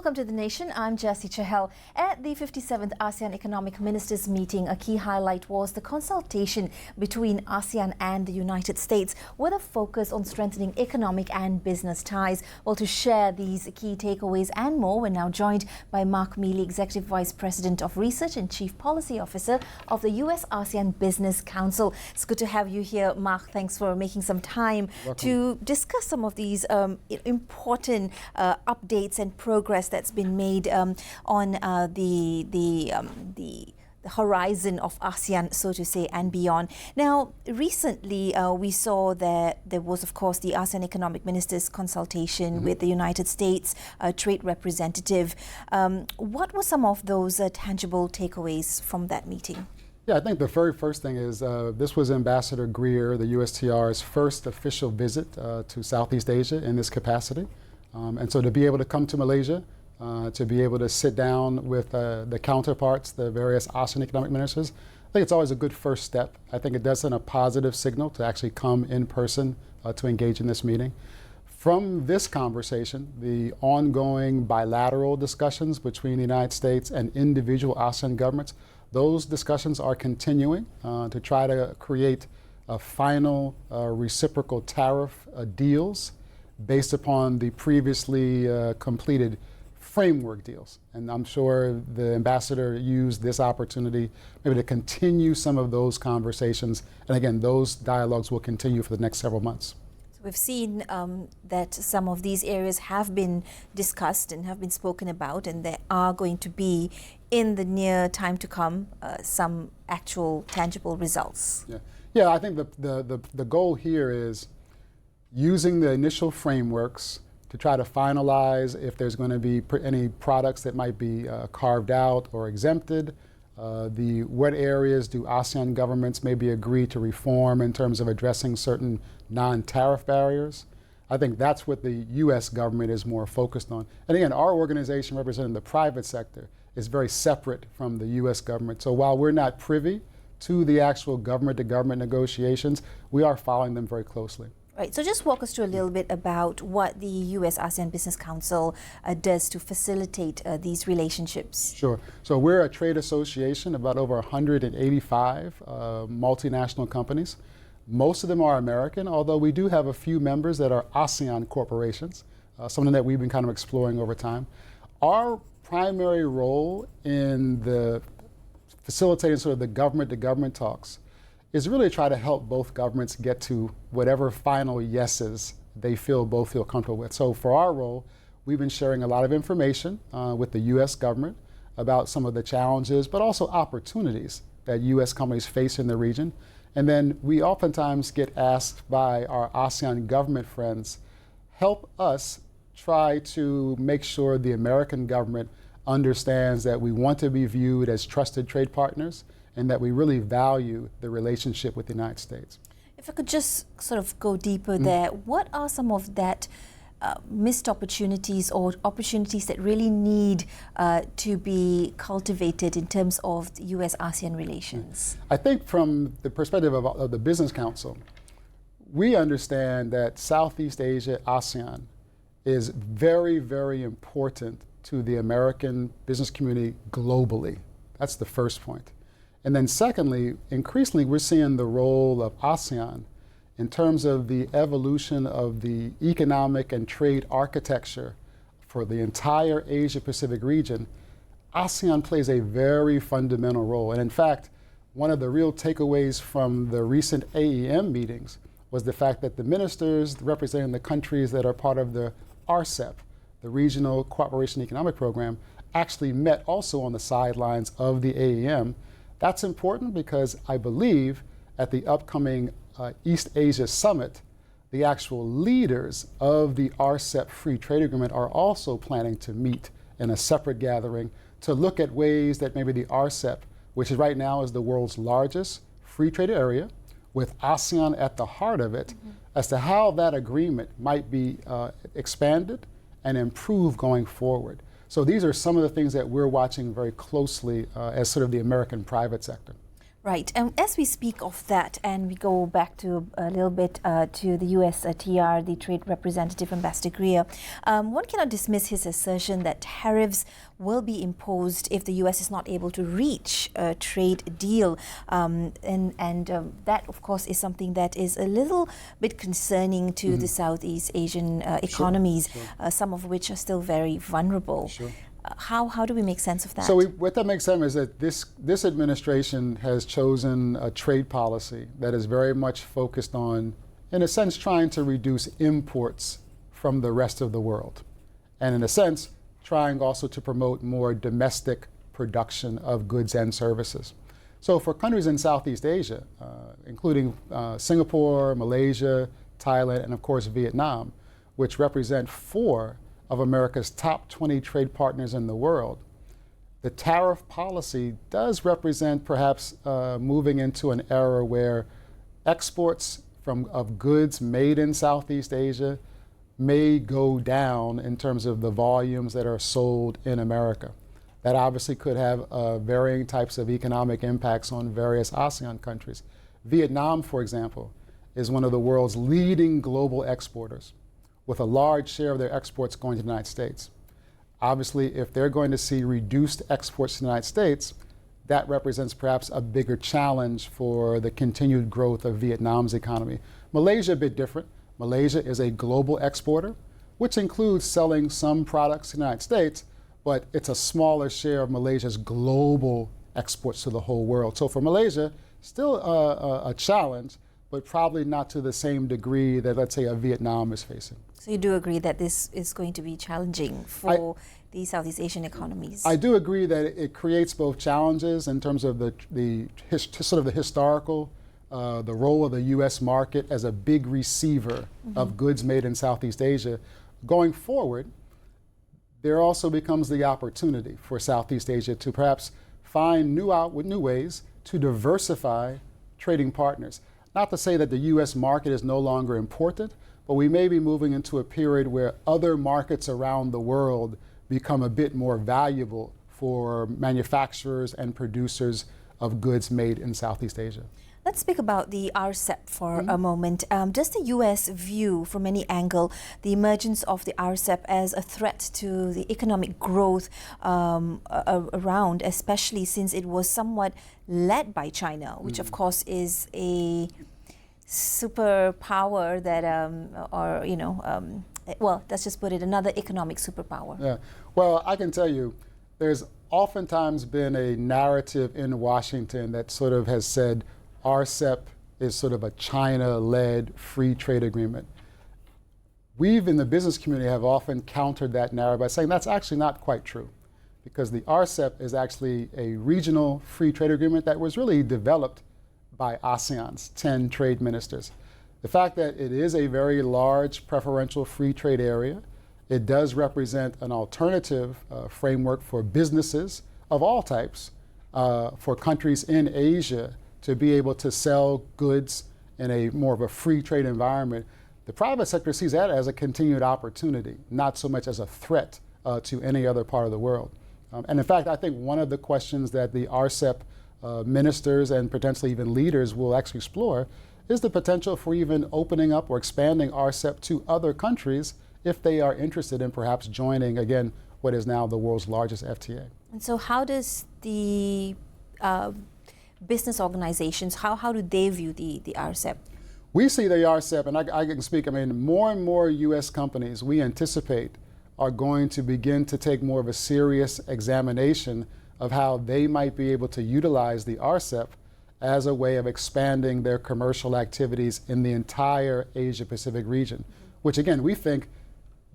Welcome to The Nation. I'm 𝐍𝐀𝐓𝐈𝐎𝐍. At the 57th ASEAN Economic Ministers meeting, a key highlight was the consultation between ASEAN and the United States with a focus on strengthening economic and business ties. Well, to share these key takeaways and more, we're now joined by Marc Mealy, Executive Vice President of Research and Chief Policy Officer of the US-ASEAN Business Council. It's good to have you here, Marc. Thanks for making some time to discuss some of these important updates and progress that's been made on the horizon of ASEAN, so to say, and beyond. Now, recently we saw that there was, of course, the ASEAN Economic Ministers consultation with the United States trade representative. What were some of those tangible takeaways from that meeting? Yeah, I think the very first thing is this was Ambassador Greer, the USTR's first official visit to Southeast Asia in this capacity. And so to be able to come to Malaysia, to be able to sit down with the counterparts, the various ASEAN economic ministers, I think it's always a good first step. I think it does send a positive signal to actually come in person to engage in this meeting. From this conversation, the ongoing bilateral discussions between the United States and individual ASEAN governments, those discussions are continuing to try to create final reciprocal tariff deals based upon the previously completed framework deals. And I'm sure the ambassador used this opportunity maybe to continue some of those conversations. And again, those dialogues will continue for the next several months. So we've seen that some of these areas have been discussed and have been spoken about, and there are going to be, in the near time to come, some actual tangible results. Yeah, I think the goal here is using the initial frameworks to try to finalize if there's going to be any products that might be carved out or exempted. What areas do ASEAN governments maybe agree to reform in terms of addressing certain non-tariff barriers? I think that's what the U.S. government is more focused on. And again, our organization representing the private sector is very separate from the U.S. government. So while we're not privy to the actual government-to-government negotiations, we are following them very closely. Right. So just walk us through a little bit about what the US-ASEAN Business Council does to facilitate these relationships. Sure. So we're a trade association, about over 185 multinational companies. Most of them are American, although we do have a few members that are ASEAN corporations, something that we've been kind of exploring over time. Our primary role in the facilitating sort of the government-to-government talks is really to try to help both governments get to whatever final yeses they both feel comfortable with. So for our role, we've been sharing a lot of information with the U.S. government about some of the challenges, but also opportunities that U.S. companies face in the region. And then we oftentimes get asked by our ASEAN government friends, help us try to make sure the American government understands that we want to be viewed as trusted trade partners and that we really value the relationship with the United States. If I could just sort of go deeper there, what are some of that missed opportunities or opportunities that really need to be cultivated in terms of US-ASEAN relations? I think from the perspective of the Business Council, we understand that Southeast Asia, ASEAN, is very, very important to the American business community globally. That's the first point. And then secondly, increasingly we're seeing the role of ASEAN in terms of the evolution of the economic and trade architecture for the entire Asia-Pacific region. ASEAN plays a very fundamental role. And in fact, one of the real takeaways from the recent AEM meetings was the fact that the ministers representing the countries that are part of the RCEP, the Regional Cooperation Economic Program, actually met also on the sidelines of the AEM. That's important because I believe at the upcoming East Asia Summit, the actual leaders of the RCEP Free Trade Agreement are also planning to meet in a separate gathering to look at ways that maybe the RCEP, which is right now is the world's largest free trade area, with ASEAN at the heart of it, as to how that agreement might be expanded and improved going forward. So these are some of the things that we're watching very closely as sort of the American private sector. Right. As we speak of that, and we go back to a little bit to the US TR, the Trade Representative Ambassador Greer, one cannot dismiss his assertion that tariffs will be imposed if the US is not able to reach a trade deal. That, of course, is something that is a little bit concerning to the Southeast Asian economies, some of which are still very vulnerable. Sure. How do we make sense of that? So what that makes sense is that this administration has chosen a trade policy that is very much focused on, in a sense, trying to reduce imports from the rest of the world. And in a sense, trying also to promote more domestic production of goods and services. So for countries in Southeast Asia, including Singapore, Malaysia, Thailand, and of course Vietnam, which represent 4 of America's top 20 trade partners in the world, the tariff policy does represent perhaps moving into an era where exports of goods made in Southeast Asia may go down in terms of the volumes that are sold in America. That obviously could have varying types of economic impacts on various ASEAN countries. Vietnam, for example, is one of the world's leading global exporters, with a large share of their exports going to the United States. Obviously, if they're going to see reduced exports to the United States, that represents perhaps a bigger challenge for the continued growth of Vietnam's economy. Malaysia, a bit different. Malaysia is a global exporter, which includes selling some products to the United States, but it's a smaller share of Malaysia's global exports to the whole world. So for Malaysia, still a challenge, but probably not to the same degree that, let's say, a Vietnam is facing. So you do agree that this is going to be challenging for the Southeast Asian economies? I do agree that it creates both challenges in terms of the historical, the role of the U.S. market as a big receiver of goods made in Southeast Asia. Going forward, there also becomes the opportunity for Southeast Asia to perhaps find new ways to diversify trading partners. Not to say that the U.S. market is no longer important, but we may be moving into a period where other markets around the world become a bit more valuable for manufacturers and producers of goods made in Southeast Asia. Let's speak about the RCEP for a moment. Does the U.S. view from any angle the emergence of the RCEP as a threat to the economic growth around, especially since it was somewhat led by China, which of course is a superpower that, well, let's just put it, another economic superpower? Yeah, well, I can tell you, there's oftentimes been a narrative in Washington that sort of has said RCEP is sort of a China-led free trade agreement. We've, in the business community, have often countered that narrative by saying that's actually not quite true, because the RCEP is actually a regional free trade agreement that was really developed by ASEAN's 10 trade ministers. The fact that it is a very large preferential free trade area, it does represent an alternative framework for businesses of all types, for countries in Asia to be able to sell goods in a more of a free trade environment. The private sector sees that as a continued opportunity, not so much as a threat to any other part of the world. And in fact, I think one of the questions that the RCEP ministers and potentially even leaders will actually explore is the potential for even opening up or expanding RCEP to other countries if they are interested in perhaps joining, again, what is now the world's largest FTA. And so how does the business organizations, how do they view the RCEP? We see the RCEP, and I can speak, I mean, more and more U.S. companies we anticipate are going to begin to take more of a serious examination of how they might be able to utilize the RCEP as a way of expanding their commercial activities in the entire Asia-Pacific region, which again, we think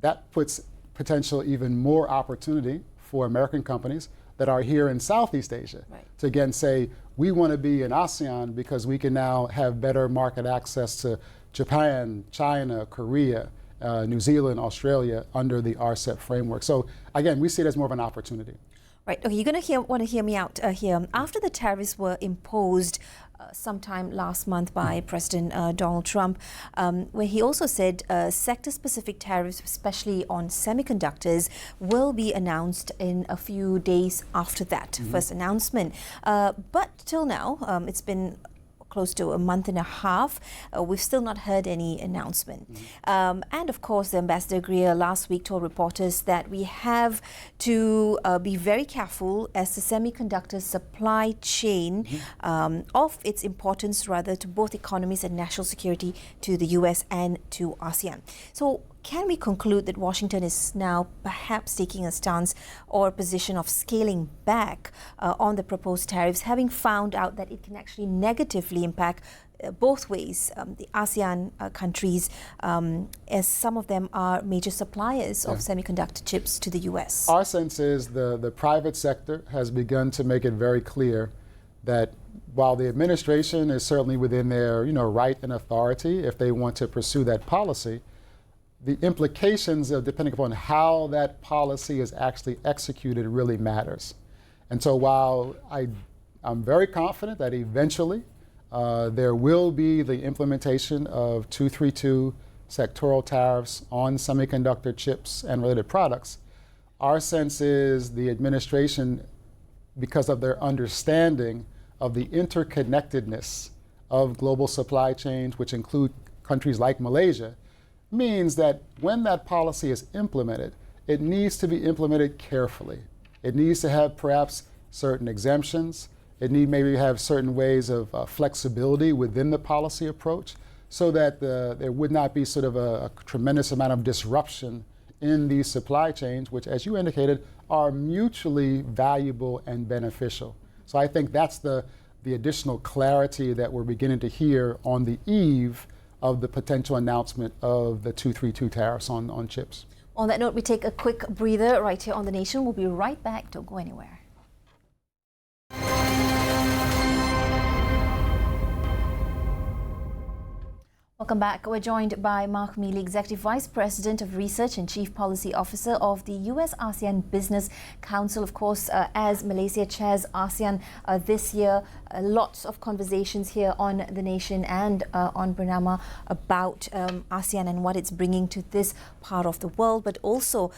that puts potential even more opportunity for American companies that are here in Southeast Asia to again say, we want to be in ASEAN because we can now have better market access to Japan, China, Korea, New Zealand, Australia under the RCEP framework. So again, we see it as more of an opportunity. Right. Okay, you're going to want to hear me out here. After the tariffs were imposed sometime last month by President Donald Trump, where he also said sector-specific tariffs, especially on semiconductors, will be announced in a few days after that first announcement. But till now, it's been close to a month and a half, we've still not heard any announcement. And of course, the Ambassador Greer last week told reporters that we have to be very careful as the semiconductor supply chain of its importance rather to both economies and national security to the US and to ASEAN. So can we conclude that Washington is now perhaps taking a stance or a position of scaling back on the proposed tariffs, having found out that it can actually negatively impact both ways, the ASEAN countries, as some of them are major suppliers of semiconductor chips to the US? Our sense is the private sector has begun to make it very clear that while the administration is certainly within their right and authority if they want to pursue that policy, the implications of depending upon how that policy is actually executed really matters. And so while I'm very confident that eventually there will be the implementation of 232 sectoral tariffs on semiconductor chips and related products, our sense is the administration, because of their understanding of the interconnectedness of global supply chains, which include countries like Malaysia, means that when that policy is implemented, it needs to be implemented carefully. It needs to have perhaps certain exemptions. It need maybe have certain ways of flexibility within the policy approach so that there would not be sort of a tremendous amount of disruption in these supply chains, which, as you indicated, are mutually valuable and beneficial. So I think that's the additional clarity that we're beginning to hear on the eve of the potential announcement of the 232 tariffs on chips. On that note, we take a quick breather right here on The Nation. We'll be right back. Don't go anywhere. Welcome back. We're joined by Marc Mealy, Executive Vice President of Research and Chief Policy Officer of the US-ASEAN Business Council. Of course, as Malaysia chairs ASEAN this year, lots of conversations here on The Nation and on Bernama about ASEAN and what it's bringing to this part of the world, but also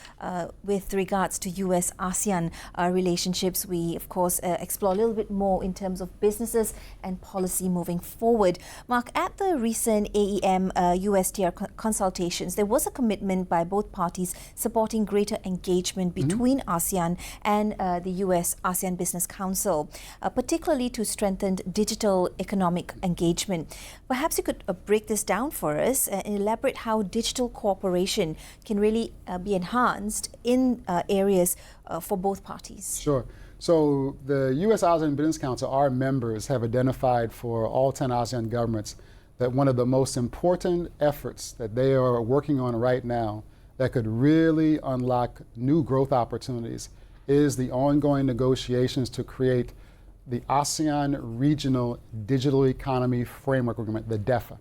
with regards to US-ASEAN relationships. We, of course, explore a little bit more in terms of businesses and policy moving forward. Mark, at the recent AEM USTR consultations, there was a commitment by both parties supporting greater engagement between ASEAN and the US-ASEAN Business Council, particularly to strengthen digital economic engagement. Perhaps you could break this down for us and elaborate how digital cooperation can really be enhanced in areas for both parties. Sure. So the US-ASEAN Business Council, our members have identified for all 10 ASEAN governments that one of the most important efforts that they are working on right now that could really unlock new growth opportunities is the ongoing negotiations to create the ASEAN Regional Digital Economy Framework Agreement, the DEFA.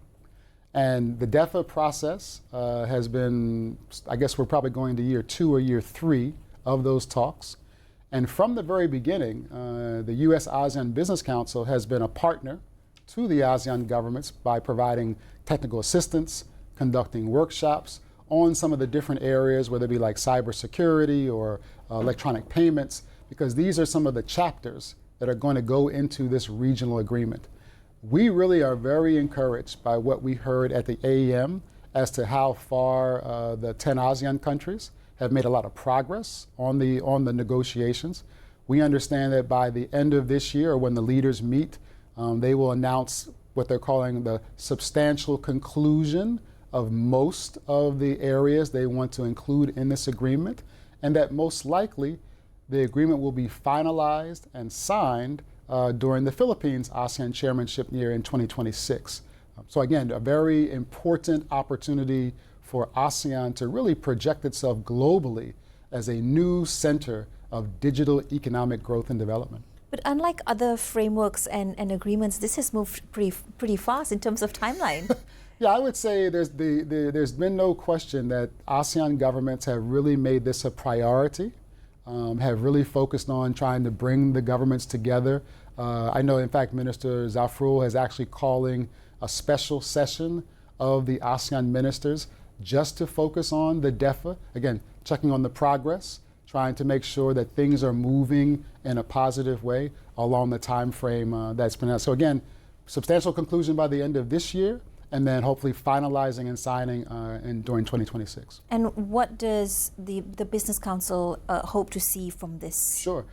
And the DEFA process has been, I guess we're probably going to year 2 or year 3 of those talks. And from the very beginning, the US-ASEAN Business Council has been a partner to the ASEAN governments by providing technical assistance, conducting workshops on some of the different areas, whether it be like cybersecurity or electronic payments, because these are some of the chapters that are going to go into this regional agreement. We really are very encouraged by what we heard at the AEM as to how far the 10 ASEAN countries have made a lot of progress on the negotiations. We understand that by the end of this year, when the leaders meet, they will announce what they're calling the substantial conclusion of most of the areas they want to include in this agreement, and that most likely the agreement will be finalized and signed during the Philippines ASEAN chairmanship year in 2026. So again, a very important opportunity for ASEAN to really project itself globally as a new center of digital economic growth and development. But unlike other frameworks and agreements, this has moved pretty fast in terms of timeline. Yeah, I would say there's been no question that ASEAN governments have really made this a priority, have really focused on trying to bring the governments together I know, in fact, Minister 𝐍𝐀𝐓𝐈𝐎𝐍 is actually calling a special session of the ASEAN ministers just to focus on the DEFA. Again, checking on the progress, trying to make sure that things are moving in a positive way along the time frame that's been out. So again, substantial conclusion by the end of this year, and then hopefully finalizing and signing during 2026. And what does the Business Council hope to see from this? Sure.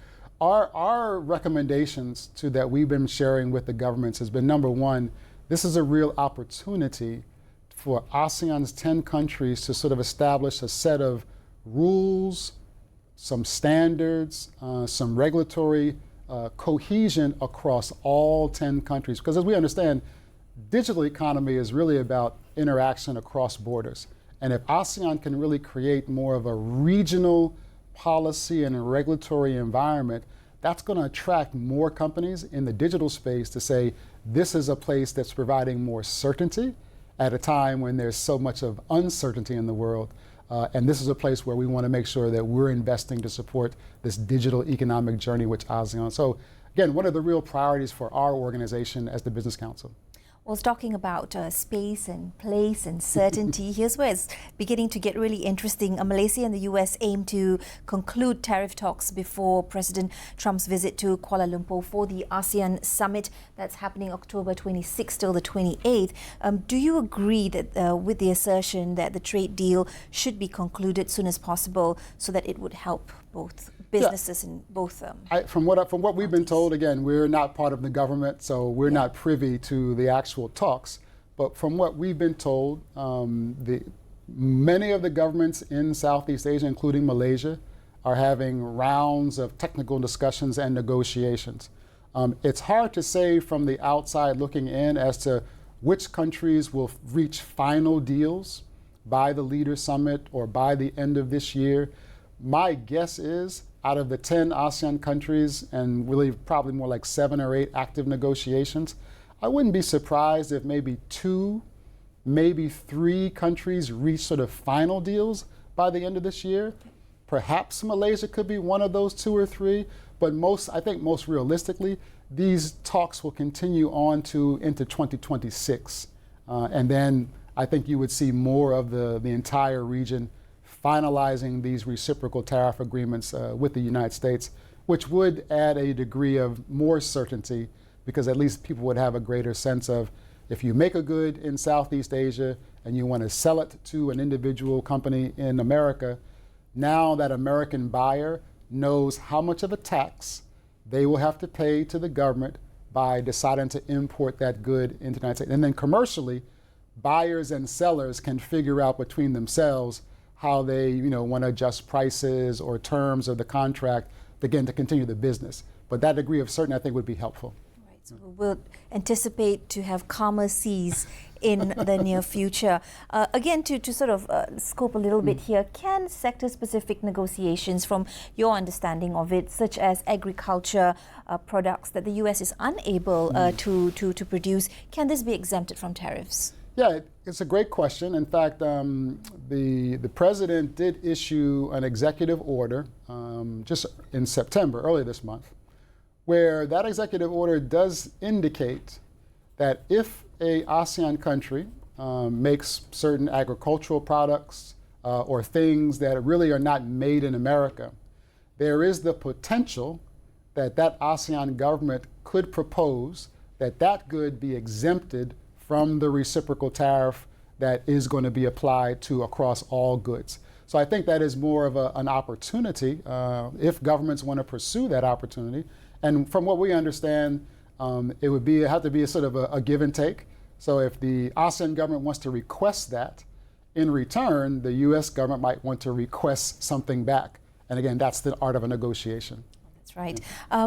Our recommendations that we've been sharing with the governments has been, number one, this is a real opportunity for ASEAN's 10 countries to sort of establish a set of rules, some standards, some regulatory cohesion across all 10 countries. Because as we understand, digital economy is really about interaction across borders. And if ASEAN can really create more of a regional policy and a regulatory environment, that's going to attract more companies in the digital space to say, this is a place that's providing more certainty at a time when there's so much of uncertainty in the world. And this is a place where we want to make sure that we're investing to support this digital economic journey with ASEAN. So again, one of the real priorities for our organization as the Business Council. Well, talking about space and place and certainty, here's where it's beginning to get really interesting. Malaysia and the US aim to conclude tariff talks before President Trump's visit to Kuala Lumpur for the ASEAN summit that's happening October 26th till the 28th. Do you agree that with the assertion that the trade deal should be concluded as soon as possible so that it would help both businesses in both from what we've been told, again, we're not part of the government, so we're not privy to the actual talks. But from what we've been told, many of the governments in Southeast Asia, including Malaysia, are having rounds of technical discussions and negotiations. It's hard to say from the outside looking in as to which countries will reach final deals by the Leaders Summit or by the end of this year. My guess is, out of the 10 ASEAN countries, and really probably more like 7 or 8 active negotiations, I wouldn't be surprised if maybe 2, maybe 3 countries reach sort of final deals by the end of this year. Perhaps Malaysia could be one of those 2 or 3, but I think most realistically, these talks will continue on into 2026. And then I think you would see more of the entire region finalizing these reciprocal tariff agreements with the United States, which would add a degree of more certainty, because at least people would have a greater sense of, if you make a good in Southeast Asia and you want to sell it to an individual company in America, now that American buyer knows how much of a tax they will have to pay to the government by deciding to import that good into the United States. And then commercially, buyers and sellers can figure out between themselves how they want to adjust prices or terms of the contract, again, to continue the business. But that degree of certainty, I think, would be helpful. Right, so we'll anticipate to have calmer seas in the near future. Again, to sort of scope a little bit here, can sector-specific negotiations, from your understanding of it, such as agriculture products that the US is unable to produce, can this be exempted from tariffs? Yeah, it's a great question. In fact, the president did issue an executive order just in September, early this month, where that executive order does indicate that if a ASEAN country makes certain agricultural products or things that really are not made in America, there is the potential that ASEAN government could propose that good be exempted from the reciprocal tariff that is going to be applied to across all goods. So I think that is more of an opportunity if governments want to pursue that opportunity. And from what we understand, it would have to be a sort of a give and take. So if the ASEAN government wants to request that, in return, the US government might want to request something back. And again, that's the art of a negotiation. Right.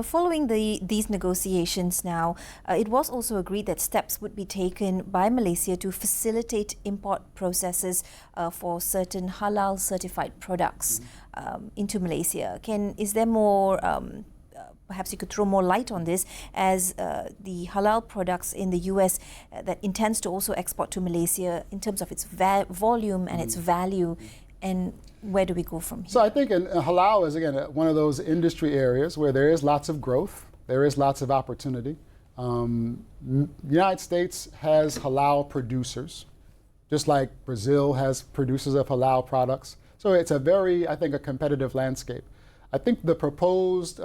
Following these negotiations now, it was also agreed that steps would be taken by Malaysia to facilitate import processes for certain halal certified products into Malaysia. Is there more, perhaps you could throw more light on this, as the halal products in the US that intends to also export to Malaysia in terms of its volume and its value, and where do we go from here? So I think halal is, again, one of those industry areas where there is lots of growth. there is lots of opportunity. The United States has halal producers, just like Brazil has producers of halal products. So it's a very, I think, a competitive landscape. I think the proposed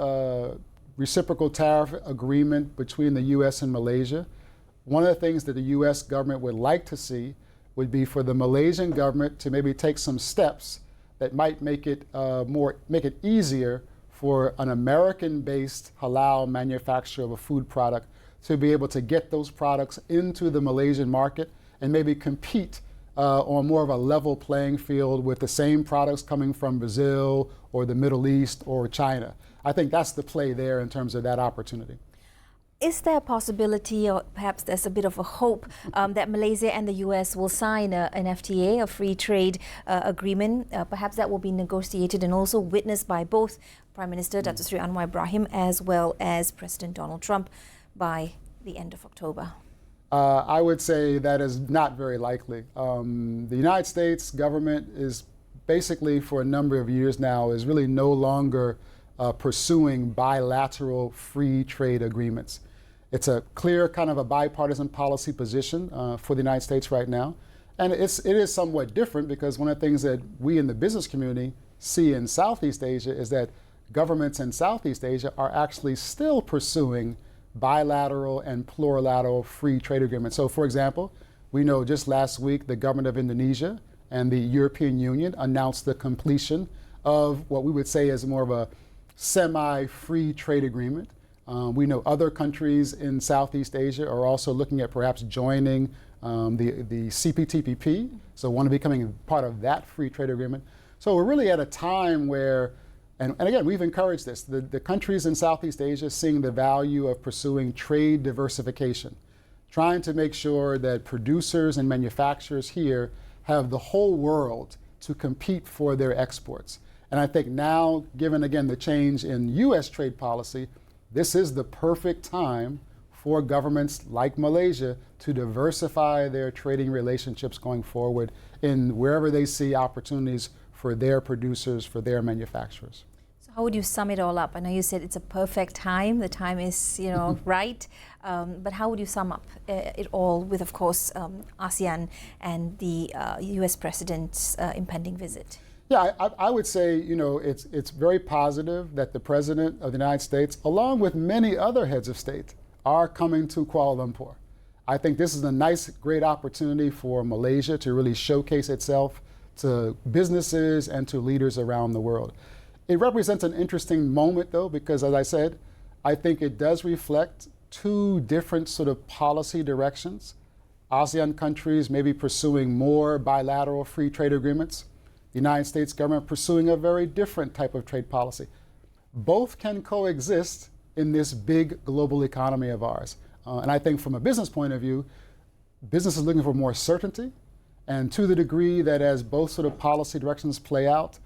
reciprocal tariff agreement between the U.S. and Malaysia, one of the things that the U.S. government would like to see would be for the Malaysian government to maybe take some steps that might make it easier for an American-based halal manufacturer of a food product to be able to get those products into the Malaysian market and maybe compete on more of a level playing field with the same products coming from Brazil or the Middle East or China. I think that's the play there in terms of that opportunity. Is there a possibility, or perhaps there's a bit of a hope, that Malaysia and the U.S. will sign an FTA, a free trade agreement? Perhaps that will be negotiated and also witnessed by both Prime Minister Datuk Seri Anwar Ibrahim as well as President Donald Trump by the end of October. I would say that is not very likely. The United States government is basically, for a number of years now, is really no longer pursuing bilateral free trade agreements. It's a clear kind of a bipartisan policy position for the United States right now. And it is somewhat different because one of the things that we in the business community see in Southeast Asia is that governments in Southeast Asia are actually still pursuing bilateral and plurilateral free trade agreements. So for example, we know just last week the government of Indonesia and the European Union announced the completion of what we would say is more of a semi-free trade agreement. We know other countries in Southeast Asia are also looking at perhaps joining the CPTPP, so want to becoming part of that free trade agreement. So we're really at a time where, and again, we've encouraged this, the countries in Southeast Asia seeing the value of pursuing trade diversification, trying to make sure that producers and manufacturers here have the whole world to compete for their exports. And I think now, given again the change in U.S. trade policy, this is the perfect time for governments like Malaysia to diversify their trading relationships going forward in wherever they see opportunities for their producers, for their manufacturers. So how would you sum it all up? I know you said it's a perfect time, the time is, right, but how would you sum up it all with, of course, ASEAN and the U.S. President's impending visit? Yeah, I would say, it's very positive that the President of the United States, along with many other heads of state, are coming to Kuala Lumpur. I think this is a nice, great opportunity for Malaysia to really showcase itself to businesses and to leaders around the world. It represents an interesting moment, though, because as I said, I think it does reflect two different sort of policy directions. ASEAN countries may be pursuing more bilateral free trade agreements. The United States government pursuing a very different type of trade policy. Both can coexist in this big global economy of ours. And I think from a business point of view, business is looking for more certainty. And to the degree that as both sort of policy directions play out,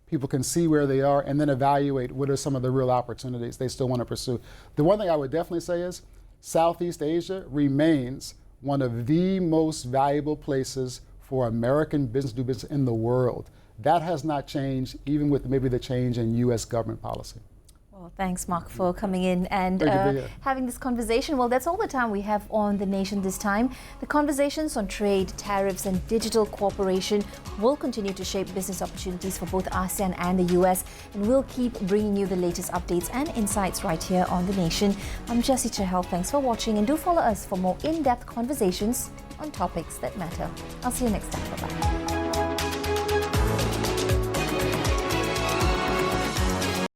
people can see where they are and then evaluate what are some of the real opportunities they still want to pursue. The one thing I would definitely say is Southeast Asia remains one of the most valuable places for American business to do business in the world. That has not changed, even with maybe the change in U.S. government policy. Well, thanks, Marc, for coming in and having this conversation. Well, that's all the time we have on The Nation this time. The conversations on trade, tariffs and digital cooperation will continue to shape business opportunities for both ASEAN and the U.S. And we'll keep bringing you the latest updates and insights right here on The Nation. I'm 𝐍𝐀𝐓𝐈𝐎𝐍. Thanks for watching, and do follow us for more in-depth conversations on topics that matter. I'll see you next time. Bye-bye.